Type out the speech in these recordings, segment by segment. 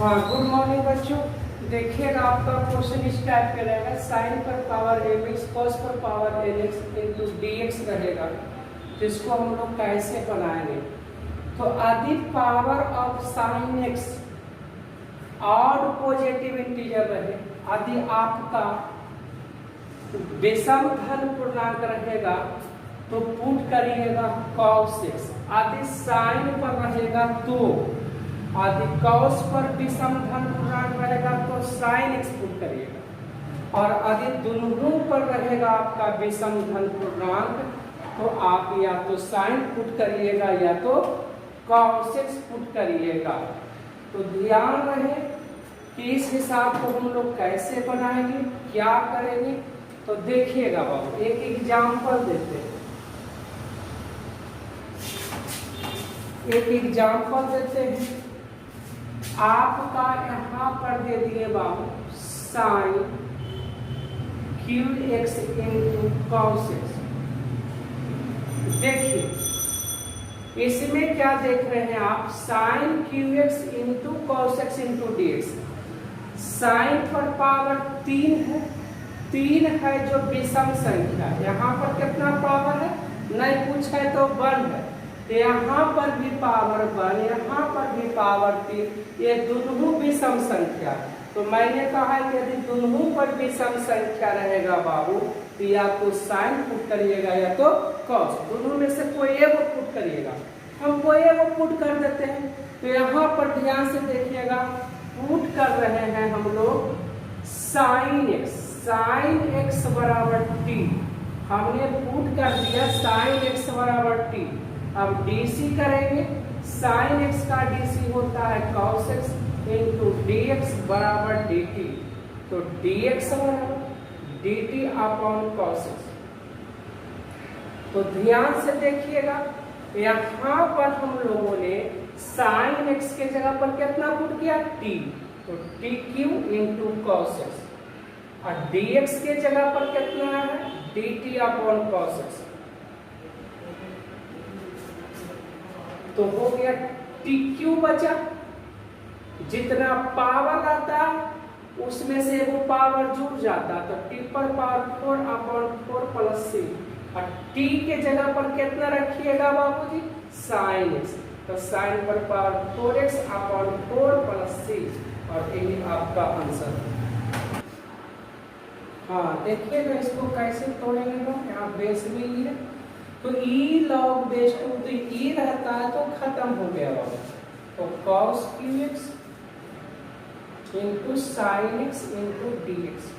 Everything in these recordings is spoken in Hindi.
हाँ, गुड मॉर्निंग बच्चों। देखिएगा आपका क्वेश्चन इस टाइप का रहेगा, साइन पर पावर एम एक्स कॉस पर power n x into D x रहेगा। तो इसको हम लोग कैसे बनाएंगे? तो आदि power of sine x odd positive integer रहे, आदि आपका विषम धन पूर्णांक रहेगा तो पुट करिएगा कॉस एक्स, आदि साइन पर रहेगा तो आदि कॉस पर विषम धन पूर्णांक रहेगा तो साइन एक्स पुट करिएगा, और आदि दोनों पर रहेगा आपका विषम धन पूर्णांक तो आप या तो साइन पुट करिएगा या तो कॉस एक्स पुट करिएगा। तो ध्यान रहे कि इस हिसाब को हम लोग कैसे बनाएंगे, क्या करेंगे। तो देखिएगा बाबू, एक एग्जाम्पल देते हैं, एक एग्जाम्पल देते हैं। आपका यहाँ पर दे दिए बाबू sine cube X into cos X. देखिए इसमें क्या देख रहे हैं आप, sine cube X into cos x into D X. Sine पर पावर 3 है, 3 है जो विषम संख्या, यहाँ पर कितना पावर है नहीं कुछ है तो 1 है, तो यहाँ पर भी पावर 1, यहाँ पर भी पावर 3, ये दोनों विषम संख्या। तो मैंने कहा कि यदि दोनों पर विषम संख्या रहेगा बाबू तो या तो साइन पुट करिएगा या तो कॉस, दोनों में से कोई एक पुट करिएगा। हम कोई एक पुट कर देते हैं। तो यहाँ पर ध्यान से देखिएगा, पुट कर रहे हैं हम लोग साइन एक्स, साइन एक्स बराबर टी, हमने पुट कर दिया साइन एक्स बराबर टी। अब डीसी करेंगे, साइन एक्स का डीसी होता है cos x into D x बराबर डी टी। तो डी एक्स बराबर d T upon cos x. तो ध्यान से देखिएगा, यहाँ पर हम लोगों ने साइन एक्स के जगह पर कितना पुट किया टी, तो T Q into cos x, और डी एक्स के जगह पर कितना है D T upon cos x. तो हो गया टी क्यू बचा, जितना पावर आता उसमें से वो पावर जुड़ जाता, तो टी पर पावर 4 अपॉन 4 प्लस सी, और टी के जगह पर कितना रखिएगा बाबूजी साइन एक्स, तो साइन पर पावर 4x अपॉन 4 प्लस सी, और यही आपका आंसर है। हाँ देखिएगा इसको कैसे तोड़ेंगे लोग, यहाँ बेस भी है तो ई लॉग बेस 2, तो ई रहता है तो खत्म हो गया बाबू। तो cos Q X into sine X into D x.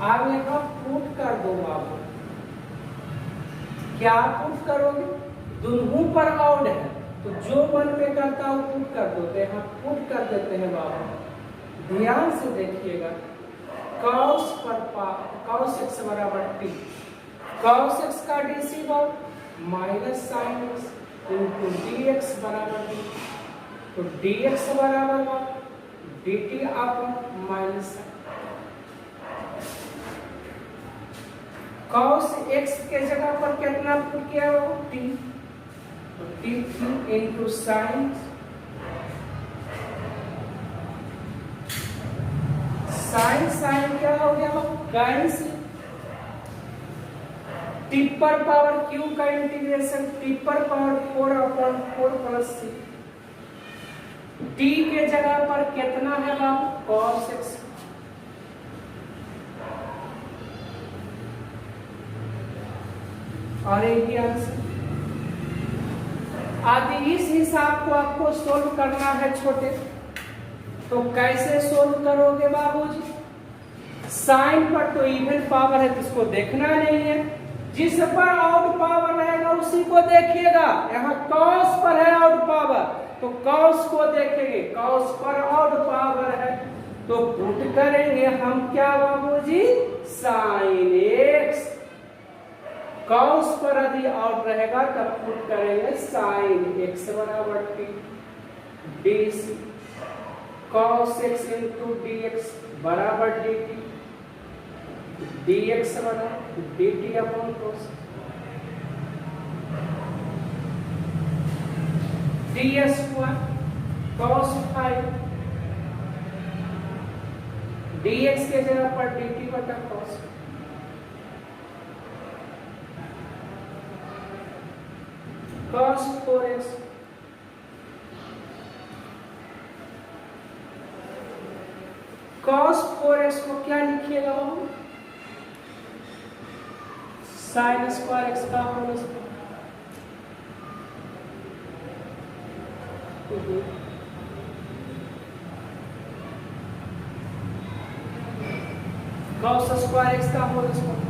आप यहाँ पुट कर दो बाबू, क्या पुट करोगे, दोनों पर ऑड है तो जो मन पे करता हो पुट कर दो, तो यहाँ पुट कर देते हैं बाबू। ध्यान से देखिएगा, कॉस पर कॉस एक्स बराबर टी, कॉस एक्स का डीसी बाबू minus sine X into D x बराबर डी, तो डी एक्स बराबर बाबू D T upon minus cos X के जगह पर कितना पुट किया वो टी, तो T into sine, sine sine क्या हो गया कैंसिल, टी पर पावर क्यू का इंटीग्रेशन टी पर power 4 upon 4 plus C, T के जगह पर कितना है बाबू कॉस एक्स, और एक आंसर। आदि इस हिसाब को आपको सोल्व करना है छोटे, तो कैसे सोल्व करोगे बाबूजी, साइन पर तो इवन पावर है तो इसको देखना नहीं है, जिस पर ऑड पावर रहेगा उसी को देखिएगा। यहाँ कॉस पर है ऑड पावर तो कॉस को देखेंगे, कॉस पर ऑड पावर है तो पुट करेंगे हम क्या बाबूजी साइन एक्स, कॉस पर यदि ऑड रहेगा तब पुट करेंगे साइन एक्स बराबर t, d c cos x into D x बराबर डी टी, डी एक्स बराबर d T upon cos, d square cos 5 dx के जगह पर dt बटा cos, cos 4x, cos 4x को क्या लिखिएगा बाबू? sin स्क्वायर x का whole square. cos square x का whole square.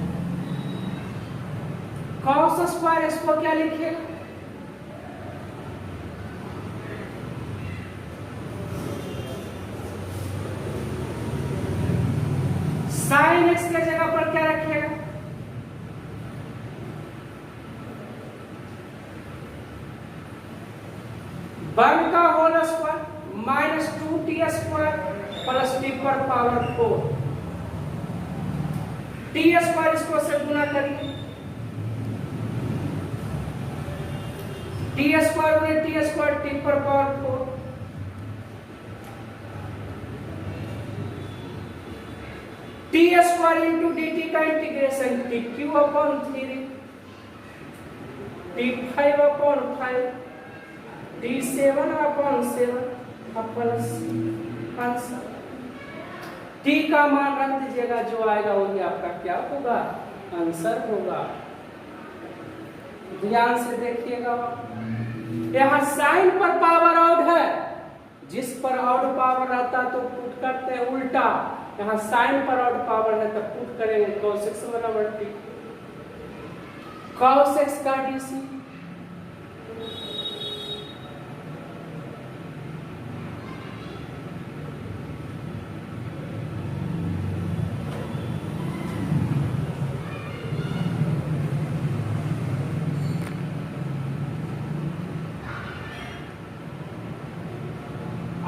cos square x को क्या लिखिएगा? sin x के जगह पर क्या रखिएगा? वन का whole square minus 2t square plus t पर पावर 4, t स्क्वायर इसको से गुना करिए, t स्क्वायर में t स्क्वायर t पर power 4, t square into dt का integration t cube upon 3, t 5 upon 5, t 7 upon 7 plus answer. t का मान रख दीजिएगा, जो आएगा वही आपका क्या होगा? आंसर होगा। ध्यान से देखिएगा, यहाँ साइन पर पावर आउट है, जिस पर आउट पावर रहता तो पुट करते हैं उल्टा, यहाँ साइन पर आउट पावर है तो पुट करेंगे cos x बराबर t, cos x का dc,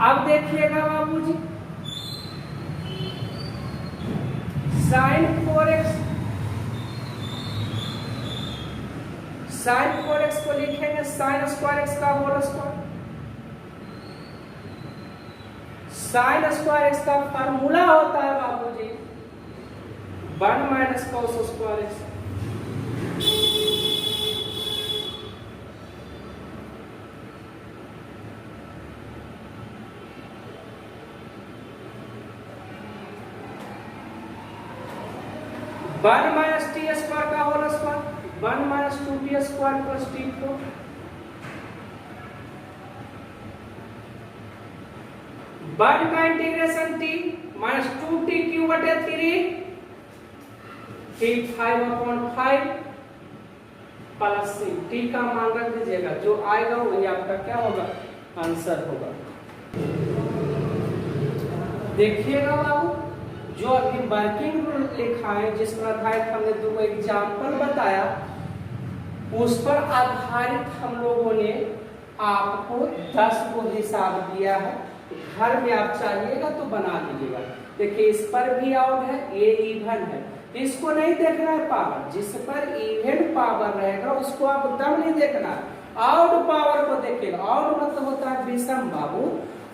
अब देखिएगा बाबूजी, sin 4x, sin 4x को लिखेंगे sin स्क्वायर x का whole square. sin square x का फार्मूला होता है बाबूजी 1 minus cos square x। One minus T square का whole square, 1 minus 2t square plus t4, one का integration t minus 2t cube बटे 3, t 5 upon 5 plus c, t का मान रख दीजिएगा, जो आएगा वही आपका क्या होगा? आंसर होगा। देखिएगा बाबू, जो अभी वर्किंग रूल लिखा है, जिस पर आधारित हमने दो एग्जाम्पल बताया, उस पर आधारित हम लोगों ने आपको 10 को हिसाब दिया है। घर में आप चाहिएगा तो बना लीजिएगा। देखिए इस पर भी आउट है, ये इवन है, इसको नहीं देखना है पावर, जिस पर इवन पावर रहेगा उसको आप तब नहीं देखना है, आउट पावर को देखिएगा। आउट मतलब होता है विषम बाबू,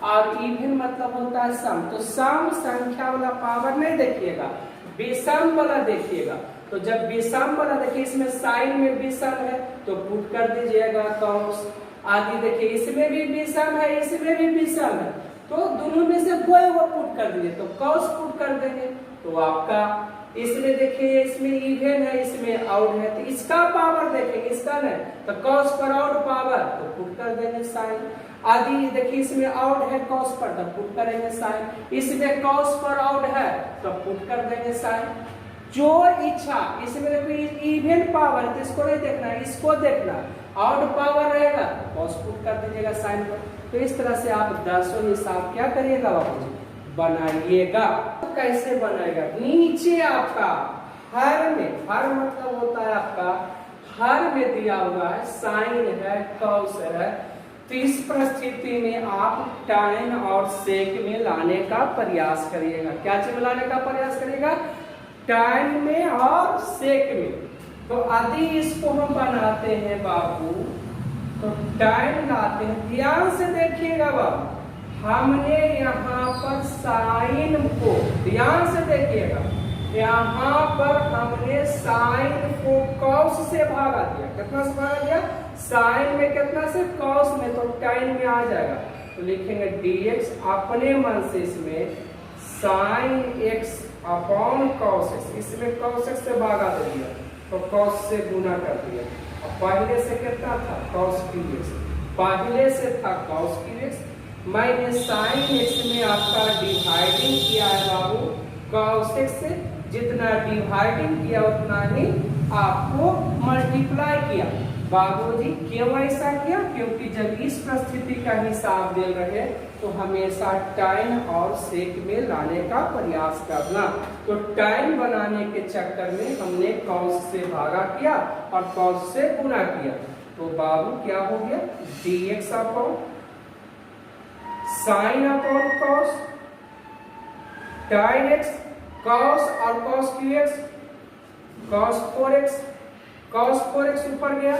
और इवन मतलब होता है सम। तो सम संख्या वाला पावर नहीं देखिएगा, विषम वाला देखिएगा। तो जब विषम वाला देखिए, इसमें साइन में विषम है तो पुट कर दीजिएगा कॉस आदि। देखिए इसमें भी विषम है, इसमें भी विषम है, तो दोनों में से कोई वो पुट कर दीजिए, तो कॉस पुट कर देंगे तो आपका इसमें देखिए इसमें इवन है, इसमें आउट है, तो इसका पावर देखेंगे, इसका नहीं, तो कॉस पर आउट पावर तो पुट कर देंगे साइन आदि। देखिए इसमें आउट है कॉस पर, तो पुट करेंगे साइन, इसमें कॉस पर आउट है तो पुट कर देंगे साइन। जो इच्छा, इसमें देखो इवन पावर है तो इसको नहीं देखना है, इसको देखना, आउट पावर रहेगा कॉस पुट कर दीजिएगा साइन पर। तो इस तरह से आप 10 हिसाब क्या करिएगा बाबू, बनाइएगा। तो कैसे बनाएगा, नीचे आपका हर में, हर मतलब होता है आपका हर में दिया हुआ है, साइन है, कॉस है, तो इस परिस्थिति में आप टाइन और सेक में लाने का प्रयास करिएगा। क्या चीज में लाने का प्रयास करिएगा, टाइन में और सेक में। तो यदि इसको हम बनाते हैं बाबू, तो टाइन लाते हैं, ध्यान से देखिएगा बाबू, हमने यहाँ पर साइन को, ध्यान से देखिएगा, यहाँ पर हमने साइन को कॉस से भागा दिया। कितना से भागा दिया? साइन में कितना से? कॉस में, तो टाइन में आ जाएगा। तो लिखेंगे dx अपने मन से इसमें sine x upon cos x, इसमें कॉस x से भागा दे दिया तो कॉस से गुना कर दिया। अब पहले से कितना था? कॉस dx, पहले से था कॉस dx, मैंने साइन x में आपका डिवाइडिंग किया है बाबू कॉस x से, जितना डिवाइडिंग किया उतना ही आपको मल्टीप्लाई किया। बाबूजी क्यों ऐसा किया? क्योंकि जब इस परिस्थिति का हिसाब दे रहे तो हमेशा टाइन और सेक में लाने का प्रयास करना। तो टाइन बनाने के चक्कर में हमने कॉस से भागा किया और कॉस से गुना किया। तो बाबू क्या हो गया? dx upon sine upon cos, टाइन x, कॉस और cos qx, cos 4x, cos 4x ऊपर गया,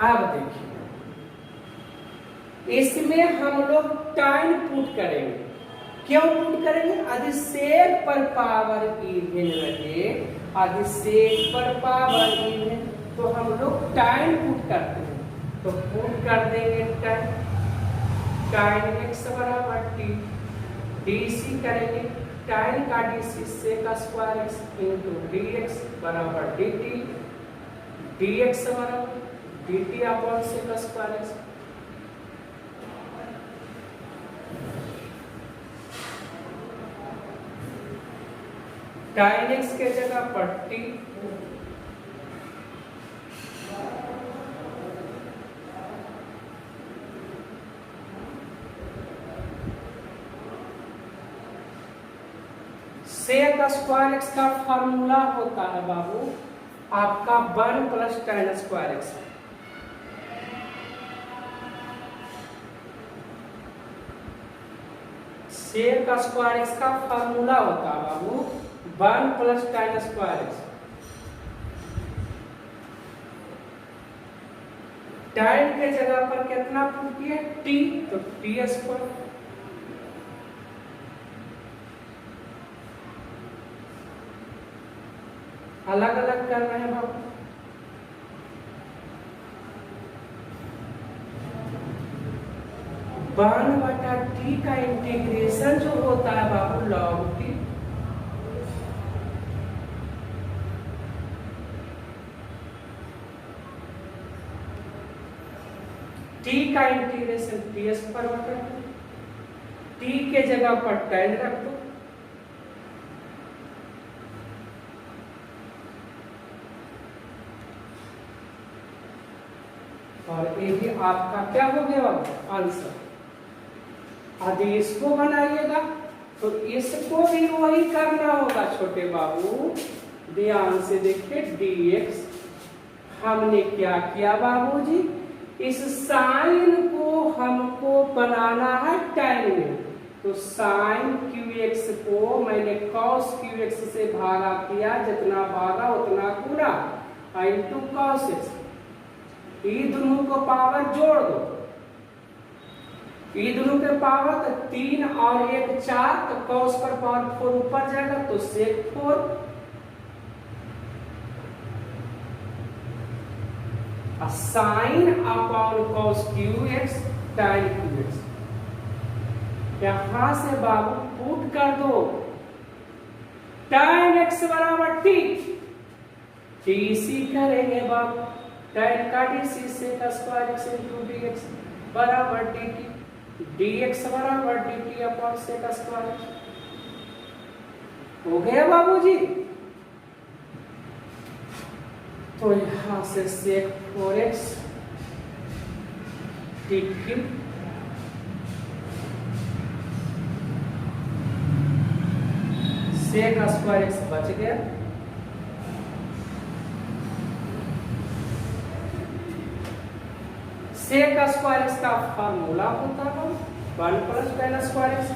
अब देखिए इसमें हम लोग टाइन पुट करेंगे। क्यों पुट करेंगे? अधिसेक पर पावर इवन रहे, अधिसेक पर पावर इवन, तो हम लोग टाइन पुट करते हैं। तो पुट कर देंगे टाइन x बराबर t, dc करेंगे टाइन का dc sec square x into dx बराबर dt, dx बराबर dt upon sec square x। Tan x के जगह पर t, सेक स्क्वायर एक्स का फॉर्मूला होता है बाबू आपका 1 plus tan square x. Sec square x का फॉर्मूला होता है बाबू 1 plus tan square x. tan के जगह पर कितना पुट किया? t, तो t स्क्वायर। अलग अलग कर रहे हैं बाबू। वन बटा टी का इंटीग्रेशन जो होता है बाबू लॉग टी, टी का इंटीग्रेशन टी स्क्वायर बटा टी के जगह पर tan रख दो, और यही आपका क्या हो गया आंसर। यदि इसको बनाइएगा तो इसको भी वही करना होगा छोटे बाबू। ध्यान से देखिए dx हमने क्या किया बाबूजी, इस साइन को हमको बनाना है tan में, तो साइन qx को मैंने cos qx से भागा किया, जितना भागा उतना गुना इंटू cos x। ये दोनों को पावर जोड़ दो, ये दोनों के पावर तो 3 और 1 4, तो cos पर पावर 4 ऊपर जाएगा तो sec 4, sine upon cos qx tan qx। यहां से बाबू पुट कर दो tan x बराबर t, dc करेंगे बाबू tan का dc sec square x into dx बराबर dt, dx बराबर dt अपॉन सेक स्क्वायर। हो गया बाबूजी। तो यहां से sec 4x dt sec square x बच गया, सेक स्क्वायर एक्स का फॉर्मूला होता है 1 प्लस tan स्क्वायर एक्स।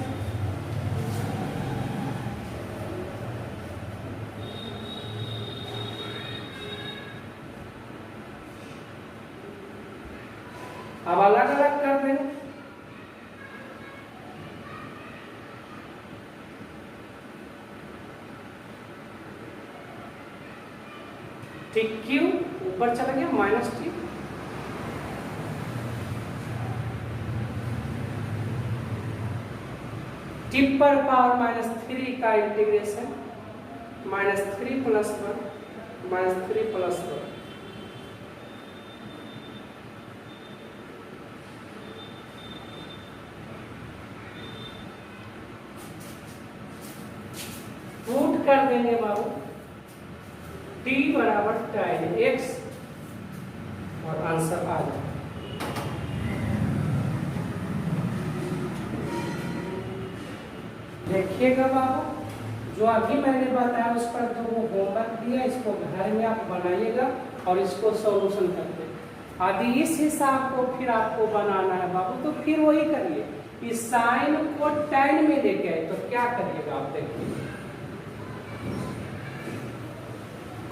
अब अलग अलग कर देंगे। ठीक, क्यू ऊपर चला गया माइनस टी, टी पर पावर -3 का इंटीग्रेशन -3 + 1 -3 + 1 पुट कर देंगे बाबू, t बराबर tan x और आंसर आ जाए। देखिएगा बाबू, जो अभी मैंने बताया उस पर जो वो होमवर्क दिया, इसको घर में आप बनाइएगा और इसको सॉल्यूशन करते। यदि इस हिसाब को फिर आपको बनाना है बाबू, तो फिर वही करिए, इस साइन को tan में लेके आए तो क्या करिएगा आप देखिए।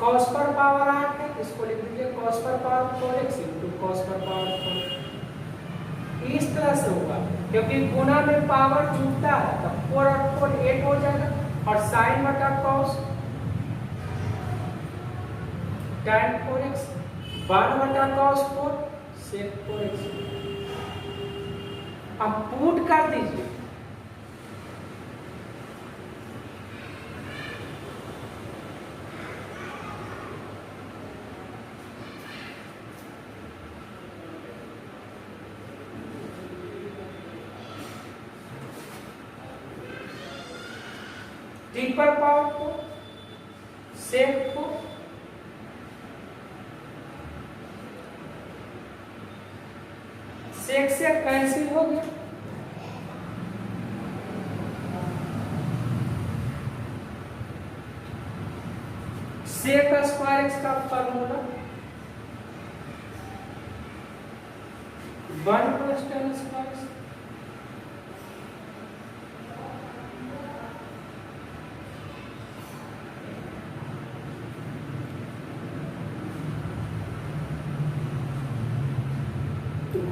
cos पर पावर 8 है, इसको लिख दीजिए cos पर पावर 4x × cos पर पावर 4। इस तरह से होगा, क्योंकि गुणा में पावर जुड़ता है, तो 4 और 4 8 हो जाएगा, और sin बटा cos tan 4x 1 बटा cos 4 sec 4x। अब पुट कर दीजिए, टी पर पावर को सेक को सेक से कैंसिल हो गया, सेक स्क्वायर एक्स का फॉर्मूला 1 + tan स्क्वायर।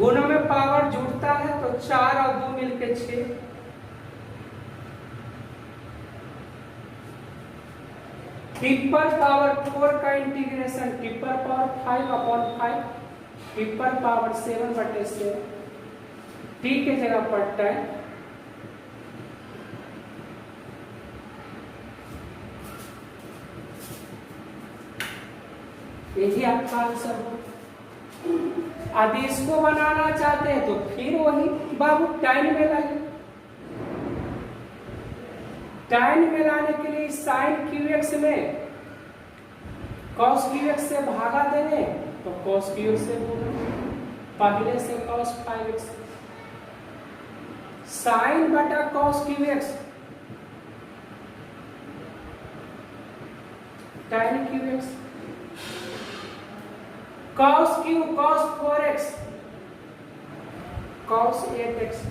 गुणों में पावर जुड़ता है तो 4 और 2 मिलके 6। टी पर पावर 4 का इंटीग्रेशन टी पर पावर 5/5, टी पर पावर 7/7, टी के जगह पर tan, यही आपका आंसर हो। यदि इसको बनाना चाहते हैं तो फिर वही बाबू tan में लाइए। tan में लाने के लिए sin qx में cos qx से भागा देंगे तो cos qx से पहले से cos 5x, sin बटा cos qx tan qx, cos q cos 4x cos 8x,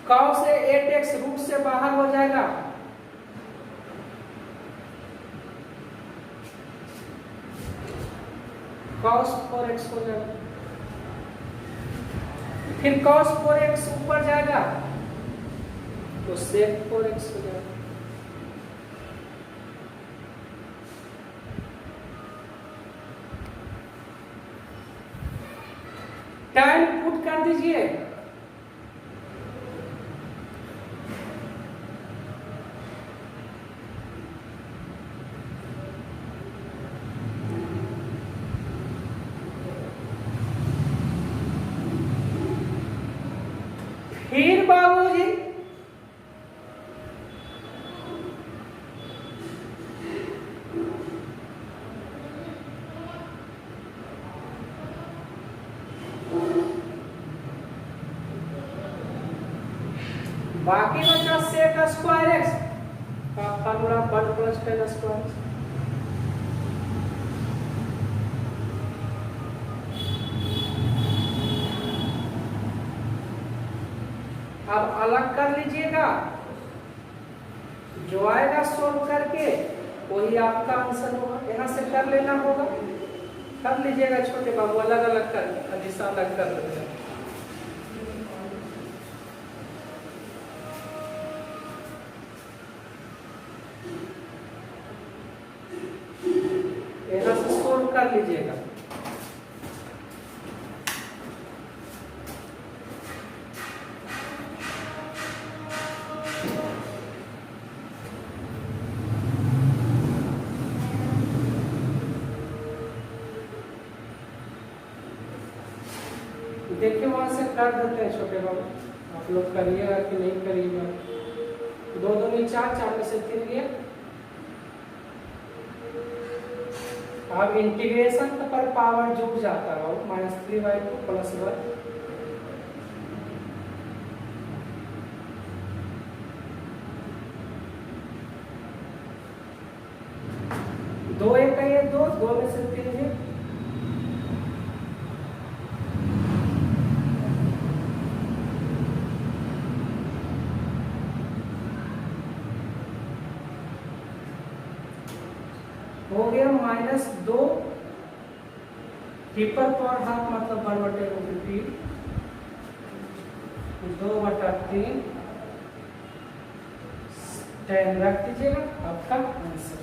cos 8x root से बाहर हो जाएगा, cos 4x हो जाएगा, फिर cos 4x ऊपर जाएगा तो sec 4x हो जाएगा। tan पुट कर दीजिए, फिर बाबूजी बाकी बचा sec स्क्वायर x का फॉर्मूला 1 + tan स्क्वायर। अब अलग कर लीजिएगा, जो आएगा सोल्व करके वही आपका आंसर होगा, यहां से कर लेना होगा। कर लीजिएगा छोटे बाबू, अलग अलग कर, दिशा अलग कर लीजिएगा। यहाँ से सोल्व कर लीजिएगा। देखिए वहां से कर देते हैं छोटे बाबू, आप लोग करिएगा कि नहीं करिएगा। 2 दूनी 4, 4 में से 3 गया। अब इंटीग्रेशन पर पावर जुड़ जाता है -3/2 + 1। 2 1 है ये 2, 2 में से 3 है। हो गया -2 ट्रिपल पावर हाफ मतलब 1/3, 2/3 10 रख दीजिएगा, आपका आंसर।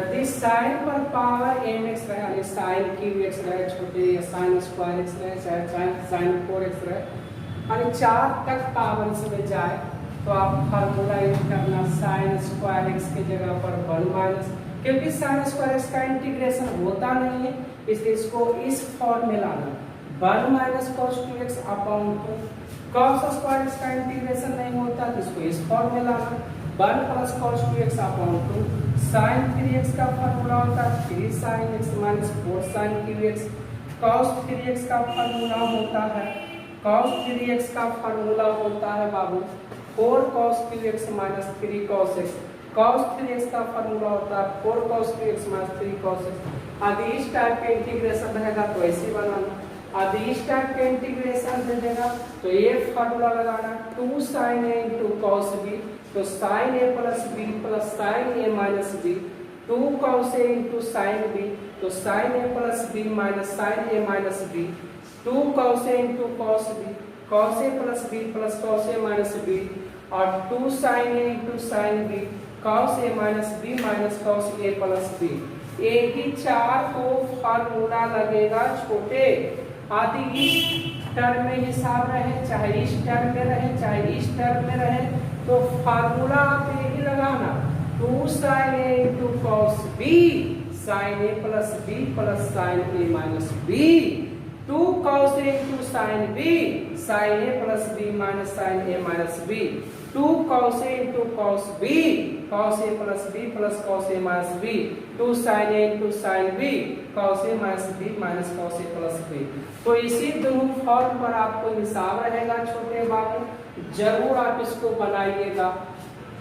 यदि साइन पर पावर mx रहे, यानी साइन qx रहे छोटे, या साइन स्क्वायर x रहे, चाहे साइन 4x रहे, यानी 4 तक पावर इसमें जाए तो आप फार्मूला यूज करना साइन स्क्वायर x की जगह पर 1 - क्योंकि साइन स्क्वायर x का इंटीग्रेशन होता नहीं है, इसलिए इसको इस फॉर्म में लाना 1 - cos 2x upon 2। cos square x का इंटीग्रेशन नहीं होता तो इसको इस फॉर्म में लाना 1 + cos 2x upon 2। sin 3x का फार्मूला होता है 3 sin x - 4 sin qx। cos 3x का फार्मूला होता है, cos 3x का फार्मूला होता है बाबू 4 cos qx - 3 cos x। cos 3x का फार्मूला होता है 4 cos qx - 3 cos x। यदि इस टाइप के इंटीग्रेशन रहेगा तो ऐसे बनाना, यदि इस टाइप के इंटीग्रेशन रहेगा तो ये फार्मूला लगाना 2 sin a × cos b, तो sin a + b + sin a - b। 2 cos a × sin b, तो sin a + b - sin a - b। 2 cos a × cos b, cos a + b + cos a - b। और 2 sin a × sin b, cos a - b - cos a + b। एक ही 4 को फार्मूला लगेगा छोटे। आदि इस टर्म में हिसाब रहे, चाहे इस टर्म में रहे, चाहे इस टर्म में रहे, तो फार्मूला आप यही लगाना 2 sin a × cos b, sin a + b + sin a - b। 2 cos a × sin b, sin a + b - sin a - b। 2 cos a × cos b, cos a + b + cos a - b। 2 sin a × sin b, cos a - b - cos a + b। तो इसी दोनों फॉर्म पर आपको हिसाब रहेगा छोटे बाबू, जरूर आप इसको बनाइएगा।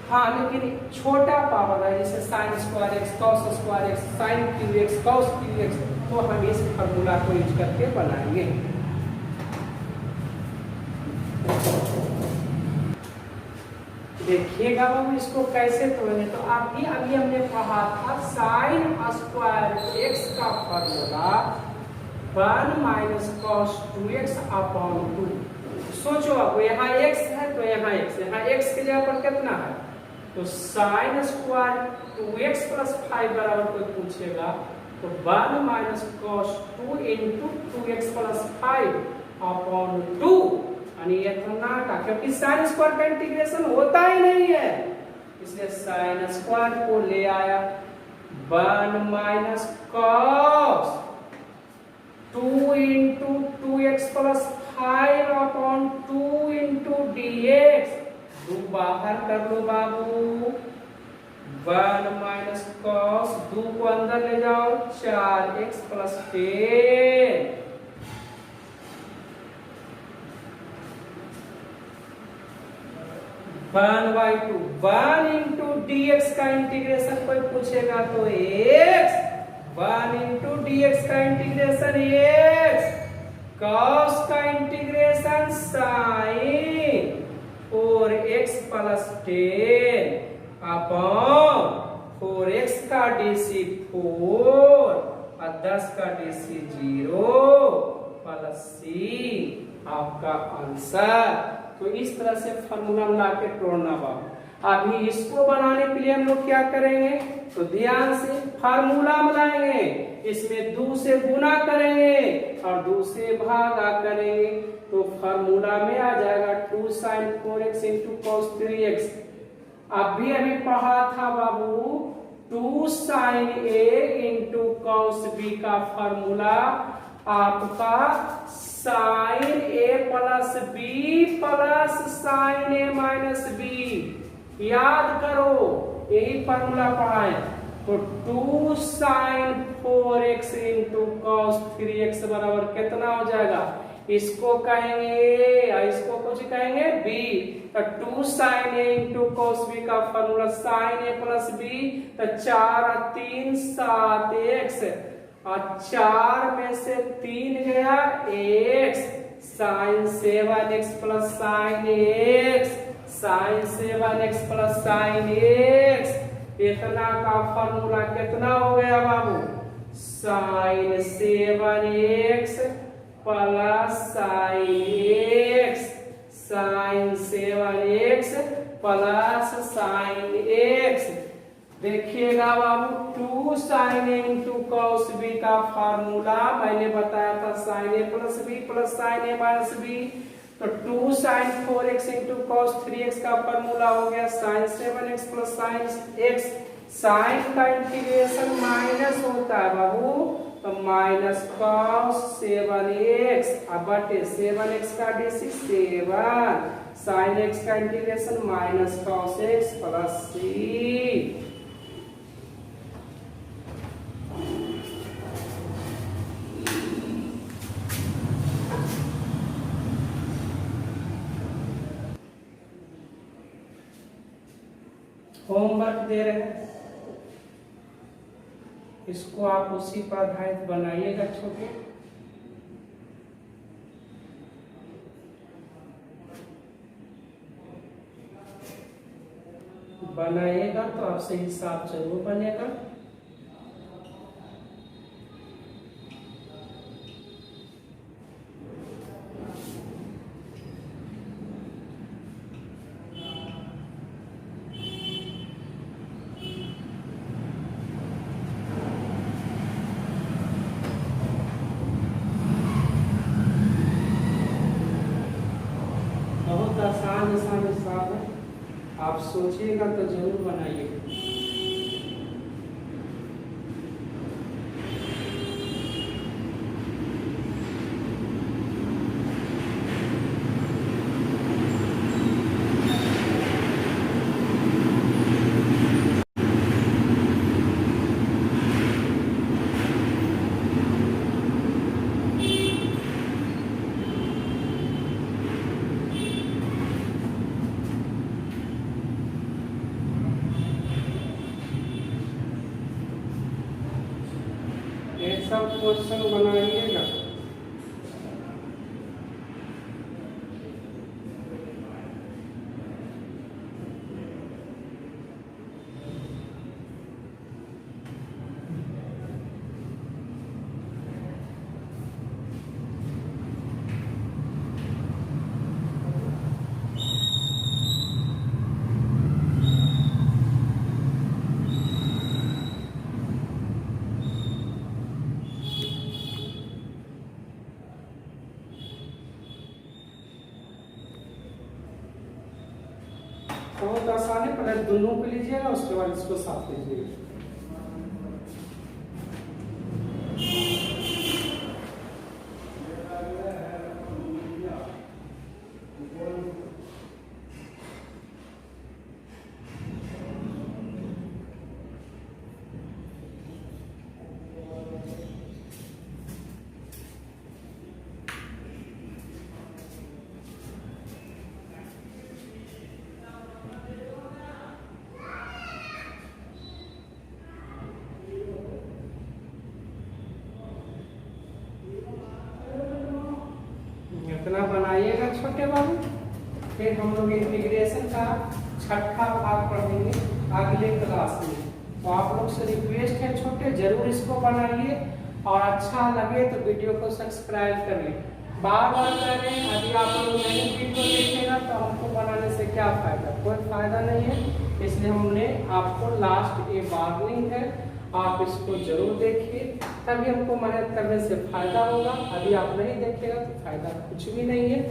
हाँ, लेकिन छोटा पावर है जैसे sin square x, cos square x, sin qx, cos qx, तो हम इस फार्मूला को यूज करके बनाएंगे। देखिएगा बाबू इसको कैसे तोड़ेंगे। तो अभी हमने पढ़ा था sin स्क्वायर x का फार्मूला 1 - cos 2x अपॉन 2। सोचो अब यहाँ x है तो यहाँ x, यहाँ x की जगह पर कितना है, तो sin स्क्वायर 2x + 5 बराबर कोई पूछेगा तो 1 - cos 2 × 2x + 5 अपॉन 2, यानी इतना का, क्योंकि sin स्क्वायर का इंटीग्रेशन होता ही नहीं है, इसलिए sin स्क्वायर को ले आया 1 - cos 2 × 2x + 5 अपॉन 2 × dx। 2 बाहर कर लो बाबू, 1 - cos 2 को अंदर ले जाओ 4x + 10। 1/2 1 × dx का इंटीग्रेशन कोई पूछेगा तो x, 1 × dx का इंटीग्रेशन x, cos का इंटीग्रेशन sin और x + 10 अपॉन 4x का DC 4 और 10 का DC 0 प्लस C आपका आंसर। तो इस तरह से फॉर्मूला मिला के तोड़ना बाबू। अभी इसको बनाने के लिए हम लोग क्या करेंगे, तो ध्यान से फार्मूला बनाएंगे, इसमें 2 से गुना करेंगे और 2 से भागा करेंगे, तो फार्मूला में आ जाएगा 2 sin 4x into cos 3x। अभी पढ़ा था बाबू 2 sin a into cos b का फार्मूला आपका sin a plus b plus sin a minus b। याद करो यही फार्मूला पढ़ा है। तो 2 sin 4x into cos 3x बराबर कितना हो जाएगा, इसको कहेंगे और इसको कुछ कहेंगे b। तो 2 sin a into cos b का formula sin a plus b, तो 4 और 3 7x और 4 में से 3 गया x, sin 7x plus sin x, sin 7x plus sin x, इतना का फार्मूला कितना हो गया बाबू, sin 7x plus sin x, sin 7x plus sin x। देखिएगा बाबू 2 sin a into cos b का फार्मूला मैंने बताया था sin a plus b plus sin a minus b। तो 2 sin 4x into cos 3x का फार्मूला हो गया sin 7x plus sin x। Sine का इंटीग्रेशन माइनस होता है बाबू, तो माइनस cos 7x अब बटे 7x का DC 7, sin x का integration minus cos x plus c। Homework दे रहे हैं, इसको आप उसी पर आधारित बनाइएगा छोटे। बनाइएगा तो आपसे हिसाब जरूर बनेगा। आसान हिसाब है, आप सोचिएगा तो जरूर बनाइएगा। सब क्वेश्चन बनाइएगा। बहुत आसान है, पहले दोनों को लीजिएगा उसके बाद इसको साथ लीजिएगा। इतना बनाइएगा छोटे बाबू, फिर हम लोग इंटीग्रेशन का छठा भाग पढ़ेंगे अगले क्लास में। तो आप लोग से रिक्वेस्ट है छोटे, जरूर इसको बनाइए और अच्छा लगे तो वीडियो को सब्सक्राइब करिए। बार बार कह रहे हैं, यदि आप लोग नई वीडियो देखेगा तो हमको बनाने से क्या फायदा, कोई फायदा नहीं है। इसलिए हमने आपको लास्ट ये वार्निंग है, आप इसको जरूर देखिए, तभी हमको मेहनत करने से फायदा होगा। यदि आप नहीं देखेगा तो फायदा कुछ भी नहीं है।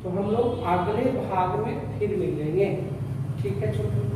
तो हम लोग अगले भाग में फिर मिलेंगे, ठीक है छोटे।